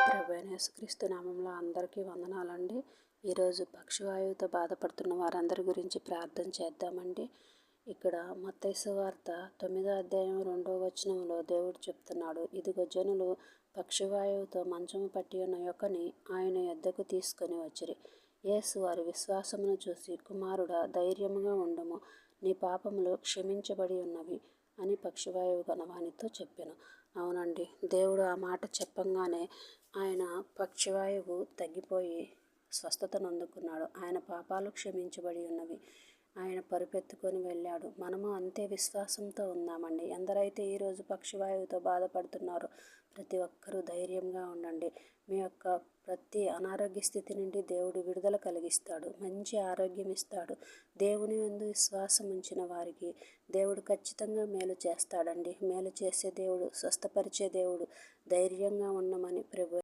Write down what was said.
ప్రభువైన యేసుక్రీస్తు నామంలో అందరికీ వందనాలండి. ఈరోజు పక్షవాయువుతో బాధపడుతున్న వారందరి గురించి ప్రార్థన చేద్దామండి. ఇక్కడ మత్తయి సువార్త 9వ అధ్యాయం 2వ వచనంలో దేవుడు చెప్తున్నాడు, ఇదిగో జనులు పక్షవాయువుతో మంచము పట్టి ఉన్న యొక్కని ఆయన యొద్దకు తీసుకొని వచ్చిరి. యేసు వారి విశ్వాసమును చూసి, కుమారుడా, ధైర్యముగా ఉండుము, నీ పాపములు క్షమించబడి ఉన్నవి అని పక్షవాయువు గలవానితో చెప్పెను. అవునండి, దేవుడు ఆ మాట చెప్పంగానే ఆయన పక్షవాయువు తగ్గిపోయి స్వస్థతను అందుకున్నాడు. ఆయన పాపాలు క్షమించబడి ఉన్నవి. ఆయన పరుపెత్తుకొని వెళ్ళాడు. మనము అంతే విశ్వాసంతో ఉన్నామండి. ఎందరైతే ఈరోజు పక్షవాయువుతో బాధపడుతున్నారో ప్రతి ఒక్కరూ ధైర్యంగా ఉండండి. మీ యొక్క ప్రతి అనారోగ్య స్థితి నుండి దేవుడు విడుదల కలిగిస్తాడు, మంచి ఆరోగ్యం ఇస్తాడు. దేవుని యందు విశ్వాసం ఉంచిన వారికి దేవుడు ఖచ్చితంగా మేలు చేస్తాడండి. మేలు చేసే దేవుడు, స్వస్థపరిచే దేవుడు. ధైర్యంగా ఉండమని ప్రభు